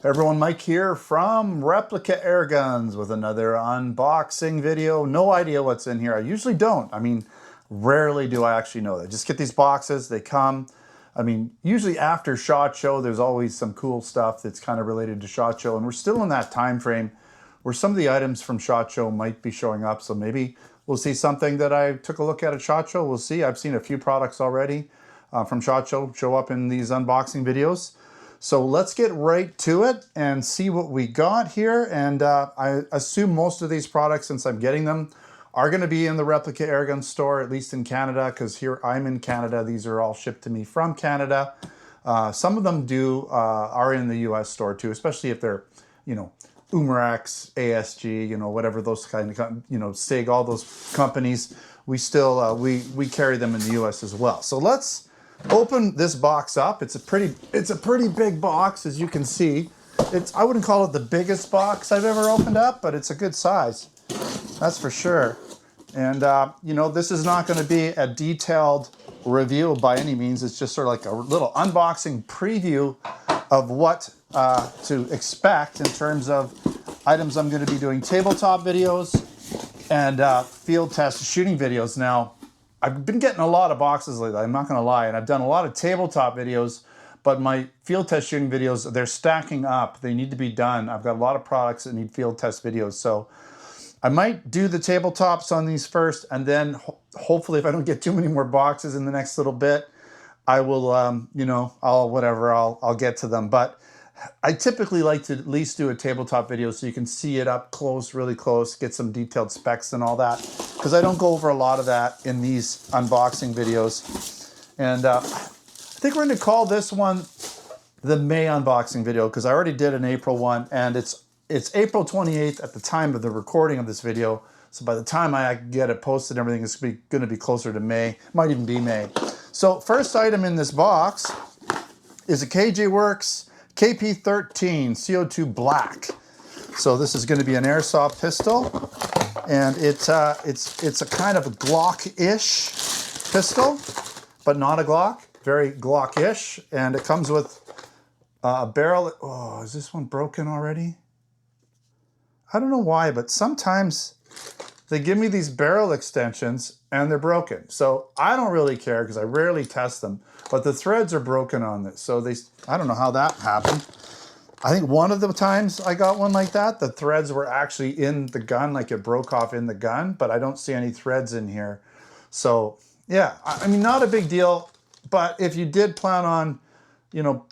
Everyone, Mike here from Replica Airguns with another unboxing video. No idea what's in here. I usually don't. I mean, rarely do I actually know that. Just get these boxes, they come. I mean, usually after SHOT Show, there's always some cool stuff that's kind of related to SHOT Show, and we're still in that time frame where some of the items from SHOT Show might be showing up, so maybe we'll see something that I took a look at SHOT Show. We'll see. I've seen a few products already from SHOT Show show up in these unboxing videos. So let's get right to it and see what we got here. And I assume most of these products, since I'm getting them, are going to be in the Replica Airgun store, at least in Canada, because here I'm in Canada. These are all shipped to me from Canada. Some of them are in the US store too, especially if they're, Umarex, ASG, whatever those kind of, SIG, all those companies. We still, we carry them in the US as well. So let's open this box up. It's a pretty big box, as you can see. I wouldn't call it the biggest box I've ever opened up, but it's a good size. That's for sure. And this is not going to be a detailed review by any means. It's just sort of like a little unboxing preview of what to expect in terms of items I'm going to be doing tabletop videos and field test shooting videos. Now, I've been getting a lot of boxes lately, I'm not going to lie, and I've done a lot of tabletop videos, but my field test shooting videos, they're stacking up. They need to be done. I've got a lot of products that need field test videos, so I might do the tabletops on these first, and then hopefully if I don't get too many more boxes in the next little bit, I will, I'll get to them. But I typically like to at least do a tabletop video so you can see it up close, really close, get some detailed specs and all that, because I don't go over a lot of that in these unboxing videos. And I think we're going to call this one the May unboxing video, because I already did an April one, and it's April 28th at the time of the recording of this video. So by the time I get it posted, everything is going to be closer to May, might even be May. So first item in this box is a KJ Works KP13 CO2 Black. So this is going to be an airsoft pistol, and it's a kind of a Glock-ish pistol, but not a Glock, very Glock-ish, and it comes with a barrel. Oh, is this one broken already? I don't know why, but sometimes they give me these barrel extensions and they're broken. So I don't really care because I rarely test them, but the threads are broken on this. So I don't know how that happened. I think one of the times I got one like that, the threads were actually in the gun, like it broke off in the gun, but I don't see any threads in here. So yeah, I mean, not a big deal, but if you did plan on,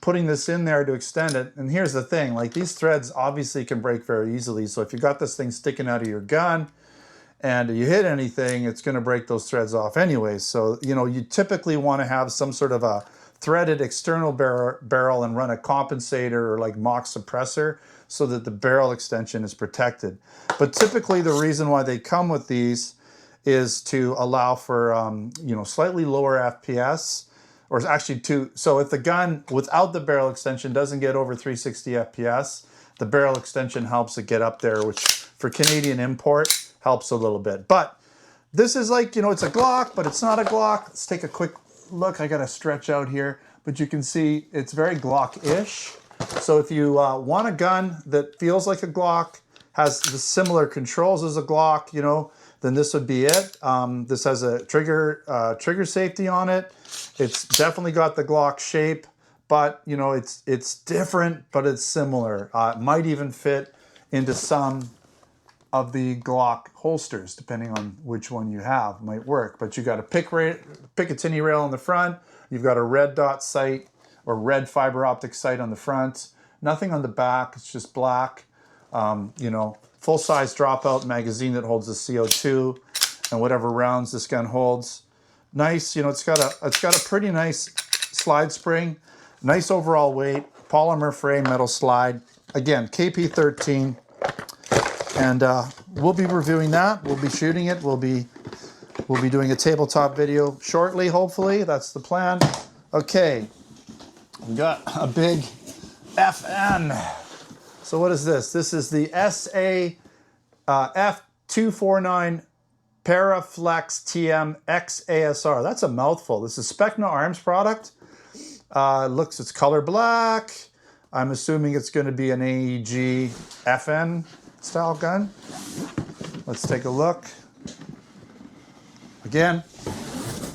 putting this in there to extend it, and here's the thing, like these threads obviously can break very easily. So if you got this thing sticking out of your gun and you hit anything, it's going to break those threads off anyways. So, you typically want to have some sort of a threaded external barrel and run a compensator or like mock suppressor so that the barrel extension is protected. But typically the reason why they come with these is to allow for, slightly lower FPS, or actually so if the gun without the barrel extension doesn't get over 360 FPS, the barrel extension helps it get up there, which for Canadian import helps a little bit. But this is like, it's a Glock, but it's not a Glock. Let's take a quick look. I got to stretch out here, but you can see it's very Glock-ish. So if you want a gun that feels like a Glock, has the similar controls as a Glock, then this would be it. This has a trigger safety on it. It's definitely got the Glock shape, but it's different, but it's similar. It might even fit into some of the Glock holsters, depending on which one you have, might work. But you got a Picatinny rail on the front. You've got a red dot sight or red fiber optic sight on the front. Nothing on the back. It's just black. Full-size dropout magazine that holds the CO2 and whatever rounds this gun holds. Nice. It's got a pretty nice slide spring. Nice overall weight. Polymer frame, metal slide. Again, KP13. And we'll be reviewing that. We'll be shooting it. We'll be doing a tabletop video shortly, hopefully. That's the plan. Okay, we got a big FN. So what is this? This is the F249 ParaFlex TM XASR. That's a mouthful. This is Specna Arms product. It's color black. I'm assuming it's going to be an AEG FN style gun. Let's take a look. Again,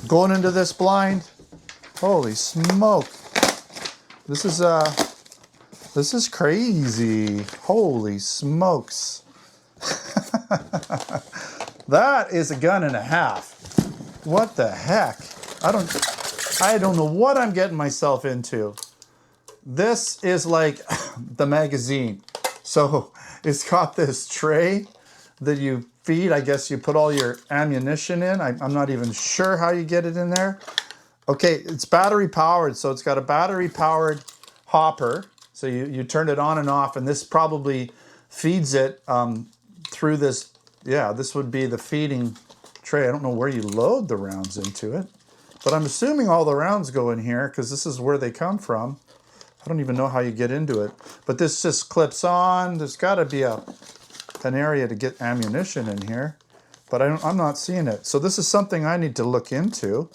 going into this blind. Holy smoke. This is crazy. Holy smokes. That is a gun and a half. What the heck? I don't know what I'm getting myself into. This is like the magazine. So it's got this tray that you feed. I guess you put all your ammunition in. I'm not even sure how you get it in there. Okay, it's battery powered, so it's got a battery powered hopper. So you turn it on and off, and this probably feeds it through this. Yeah, this would be the feeding tray. I don't know where you load the rounds into it, but I'm assuming all the rounds go in here because this is where they come from. I don't even know how you get into it, but this just clips on. There's got to be an area to get ammunition in here, but I'm not seeing it. So this is something I need to look into.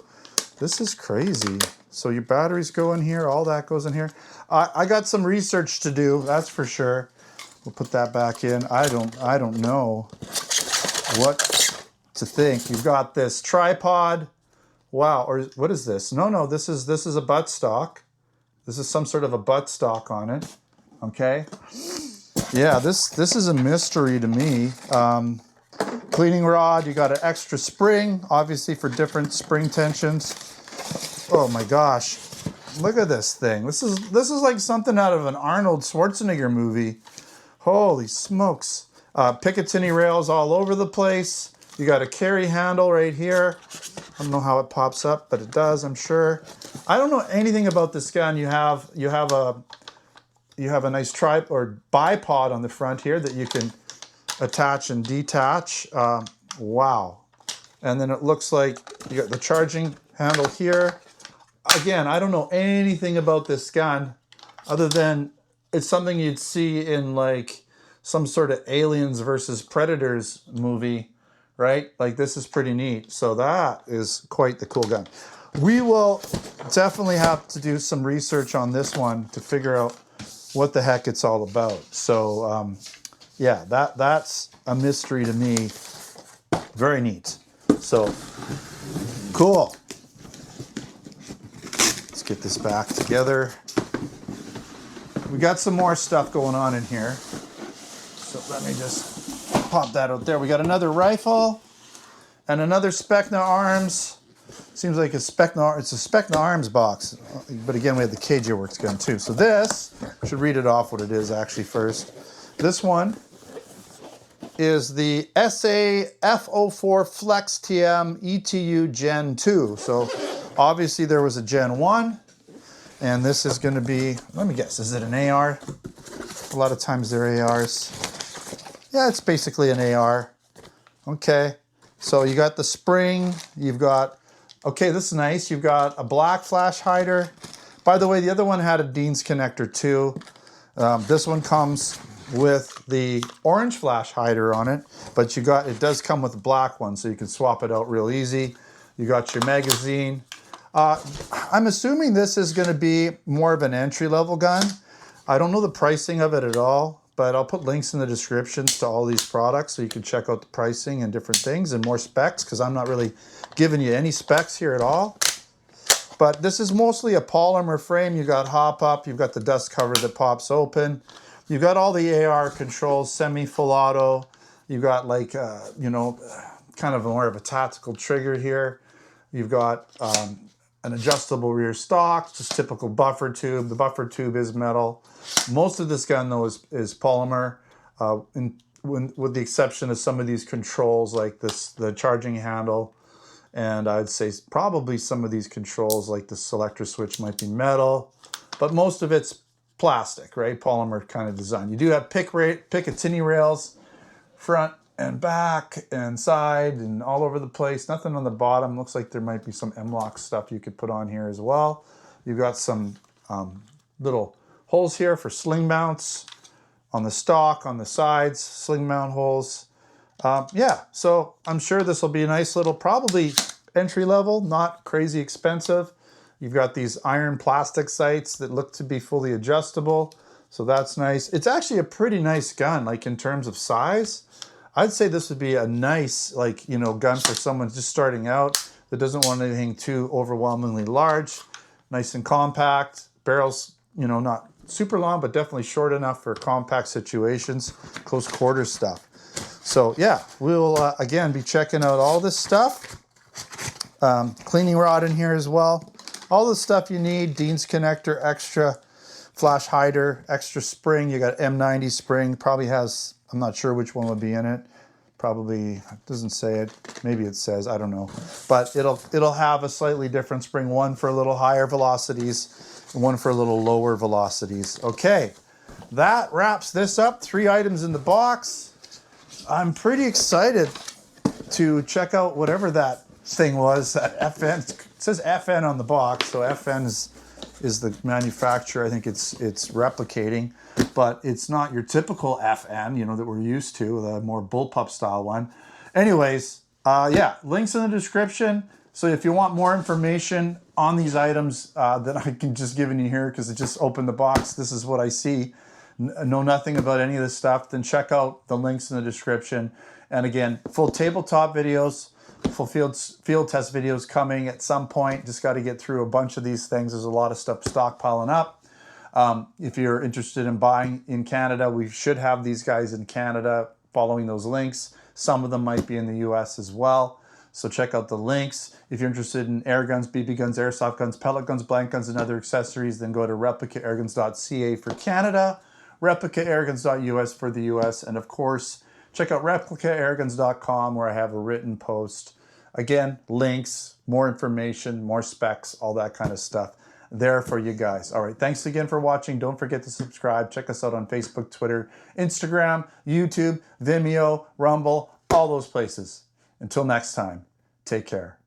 This is crazy. So your batteries go in here, all that goes in here. I got some research to do, that's for sure. We'll put that back in. I don't know what to think. You've got this tripod. Wow, or what is this? No, this is a buttstock. This is some sort of a buttstock on it. Okay. Yeah, this is a mystery to me. Cleaning rod, you got an extra spring, obviously for different spring tensions. Oh my gosh. Look at this thing. This is like something out of an Arnold Schwarzenegger movie. Holy smokes. Picatinny rails all over the place. You got a carry handle right here. I don't know how it pops up, but it does, I'm sure. I don't know anything about this gun. You have a nice tripod or bipod on the front here that you can attach and detach. Wow. And then it looks like you got the charging handle here. Again, I don't know anything about this gun other than it's something you'd see in like some sort of Aliens versus Predators movie, right? Like this is pretty neat. So that is quite the cool gun. We will definitely have to do some research on this one to figure out what the heck it's all about. So yeah, that's a mystery to me. Very neat. So cool. Let's get this back together. We got some more stuff going on in here. So let me just pop that out there. We got another rifle and another Specna arms. Seems like it's a Specna arms box. But again, we have the KJ Works gun too. So this, I should read it off what it is actually first. This one is the SA F04 Flex TM ETU Gen 2. So obviously there was a Gen 1. And this is going to be, let me guess, is it an AR? A lot of times they're ARs. Yeah, it's basically an AR. Okay, so you got the spring, you've got, okay, this is nice. You've got a black flash hider. By the way, the other one had a Dean's connector too. This one comes with the orange flash hider on it, but it does come with a black one, so you can swap it out real easy. You got your magazine. I'm assuming this is going to be more of an entry-level gun. I don't know the pricing of it at all, but I'll put links in the descriptions to all these products so you can check out the pricing and different things and more specs, because I'm not really giving you any specs here at all. But this is mostly a polymer frame. You got hop up, you've got the dust cover that pops open. You've got all the AR controls, semi-full auto. You've got like, you know, kind of more of a tactical trigger here. You've got an adjustable rear stock, just typical buffer tube. The buffer tube is metal. Most of this gun though is polymer, with the exception of some of these controls like the charging handle. And I'd say probably some of these controls like the selector switch might be metal, but most of it's plastic, right? Polymer kind of design. You do have Picatinny rails, front and back and side and all over the place. Nothing on the bottom. Looks like there might be some M-LOK stuff you could put on here as well. You've got some little holes here for sling mounts on the stock, on the sides, sling mount holes. Yeah, so I'm sure this will be a nice little, probably entry level, not crazy expensive. You've got these iron plastic sights that look to be fully adjustable. So that's nice. It's actually a pretty nice gun, like in terms of size. I'd say this would be a nice, like, you know, gun for someone just starting out that doesn't want anything too overwhelmingly large. Nice and compact. Barrels, you know, not super long, but definitely short enough for compact situations, close quarters stuff. So yeah, we'll again be checking out all this stuff. Cleaning rod in here as well. All the stuff you need, Dean's connector, extra flash hider, extra spring. You got M90 spring, probably has, I'm not sure which one would be in it. Probably, it doesn't say it. Maybe it says, I don't know. But it'll have a slightly different spring, one for a little higher velocities and one for a little lower velocities. Okay, that wraps this up. 3 items in the box. I'm pretty excited to check out whatever that thing was, that FN. It says FN on the box, so FN is the manufacturer. I think it's replicating, but it's not your typical FN, you know, that we're used to, the more bullpup style one. Anyways, yeah, links in the description. So if you want more information on these items that I can just give you here, because I just opened the box, this is what I see, know nothing about any of this stuff, then check out the links in the description. And again, full tabletop videos, full field test videos coming at some point. Just got to get through a bunch of these things. There's a lot of stuff stockpiling up. If you're interested in buying in Canada, we should have these guys in Canada following those links. Some of them might be in the US as well. So check out the links. If you're interested in air guns, BB guns, airsoft guns, pellet guns, blank guns, and other accessories, then go to replicaairguns.ca for Canada, replicaairguns.us for the US, and of course, check out replicaairguns.com where I have a written post. Again, links, more information, more specs, all that kind of stuff there for you guys. All right, thanks again for watching. Don't forget to subscribe. Check us out on Facebook, Twitter, Instagram, YouTube, Vimeo, Rumble, all those places. Until next time, take care.